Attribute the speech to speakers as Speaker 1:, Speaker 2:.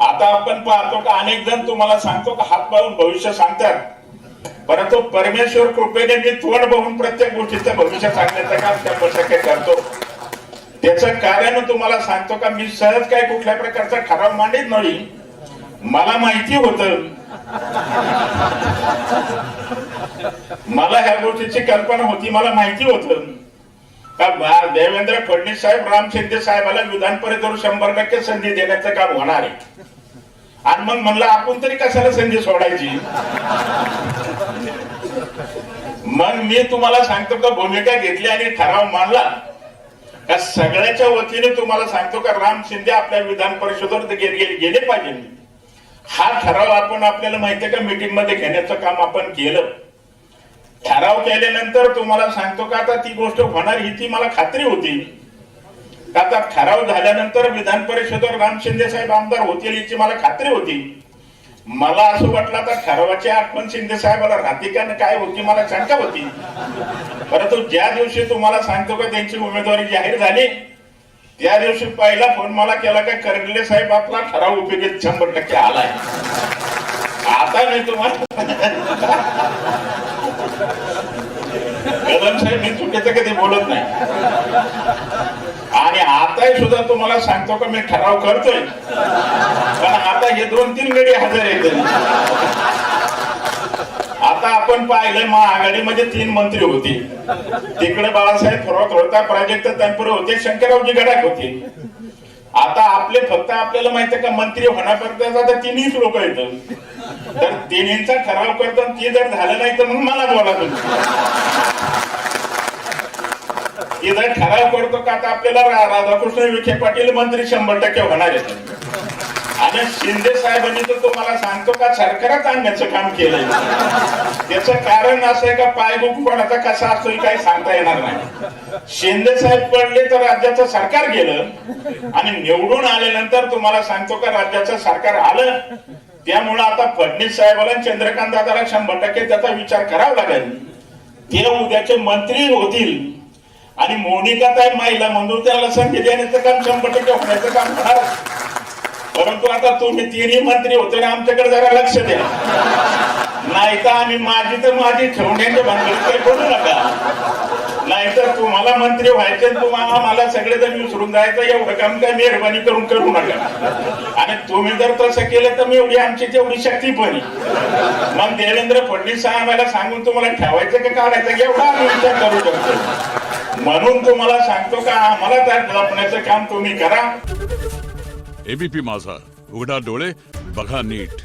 Speaker 1: आता आपण पाहतो का अनेक जण तुम्हाला सांगतो का हात पाहून भविष्य सांगतात, परंतु परमेश्वर कृपेने मी तोंड बघून प्रत्येक गोष्टीचं भविष्य सांगण्याचं काम 100% करतो. त्याचं कारण तुम्हाला सांगतो का मी सहज काही कुठल्या प्रकारचा ठराव मांडित नाही. मला माहिती होतं, मला ह्या गोष्टीची कल्पना होती, मला माहिती होतं का देवेंद्र फडणवीस साहेब राम शिंदे साहेबाला विधान परिषदेवर 100% संधी देण्याचं काम होणार आहे. आणि मग म्हणलं आपण तरी कशाला संधी सोडायची. मग मी तुम्हाला सांगतो का भूमिका घेतली आणि ठराव मांडला का सगळ्याच्या वतीने तुम्हाला सांगतो का राम शिंदे आपल्या विधान परिषदेवर गेले पाहिजे. हा ठराव आपण आपल्याला माहितीये का मीटिंग मध्ये घेण्याचं काम आपण केलं. ठराव केल्यानंतर तुम्हाला सांगतो का आता ती गोष्ट होणार ही ती मला खात्री होती. आता ठराव झाल्यानंतर विधान परिषदेवर राम शिंदे साहेब आमदार होतील याची मला खात्री होती. मला असं वाटलं आता ठरावाची आठवण शिंदे साहेबाला राहते का काय होती मला शंका होती. परंतु ज्या दिवशी तुम्हाला सांगतो का त्यांची उमेदवारी जाहीर झाली त्या दिवशी पहिला फोन मला केला का कर्डिले साहेब आपला ठराव उपयोगी 100% आलाय. आता मी तुम्हाला कदम साहेब मी चुकीचं कधी बोलत नाही. आणि आताही सुद्धा तुम्हाला सांगतो का मी ठराव करतोय, पण आता हे 2-3 गडी हजर आहेत. आता आपण पाहिलं महाआघाडीमध्ये 3 मंत्री होते. तिकडे बाळासाहेब थोरात होता, प्राजक्त तनपुरे होते, शंकररावजी गडाख होते. आता आपले फक्त आपल्याला माहिती आहे का मंत्री होण्यापर्यंत आता 3हीच लोक येतात. तर 3हींचा ठराव करतो ती जर झालं नाही तर मग मला बोला इथं ठराव करतो का आता आपल्याला राधाकृष्ण विखे पाटील मंत्री 100% होणार आहेत. आणि शिंदे साहेबांनी तर तुम्हाला सांगतो का सरकारच आणण्याचं काम केलंय. त्याचं कारण असं आहे का पायगुक कोणाचा कसा असतो काही सांगता येणार नाही. शिंदे साहेब पडले तर राज्याचं सरकार गेलं आणि निवडून आल्यानंतर तुम्हाला सांगतो का राज्याचं सरकार आलं. त्यामुळे आता फडणवीस साहेबाला चंद्रकांत दादाला 100% त्याचा विचार करावा लागेल. ते उद्याचे मंत्री होतील आणि मोनिकाताई महिला म्हणून त्याला संधी देण्याचं काम 100% होण्याचं काम होणार. परंतु आता तुम्ही 3ही मंत्री होते ना आमच्याकडे जरा लक्ष द्या, नाही तर आम्ही माझी ठेवण्याच्या भानगडीत करू नका. नाहीतर तुम्हाला मंत्री व्हायचे तुम्हाला मला सगळेजण विसरून जायचं एवढं काम काय मेहरबानी करून करू नका. आणि तुम्ही जर तसं केलं तर मी एवढी आमची तेवढी शक्ती पण मग देवेंद्र फडणवीस साहेबाला सांगून तुम्हाला ठेवायचं का काढायचं एवढा आम्ही विचार करू शकतो. म्हणून तुम्हाला सांगतो का आम्हाला त्या जपण्याचं काम तुम्ही करा.
Speaker 2: एबीपी माझा, उघडा डोळे बघा नीट.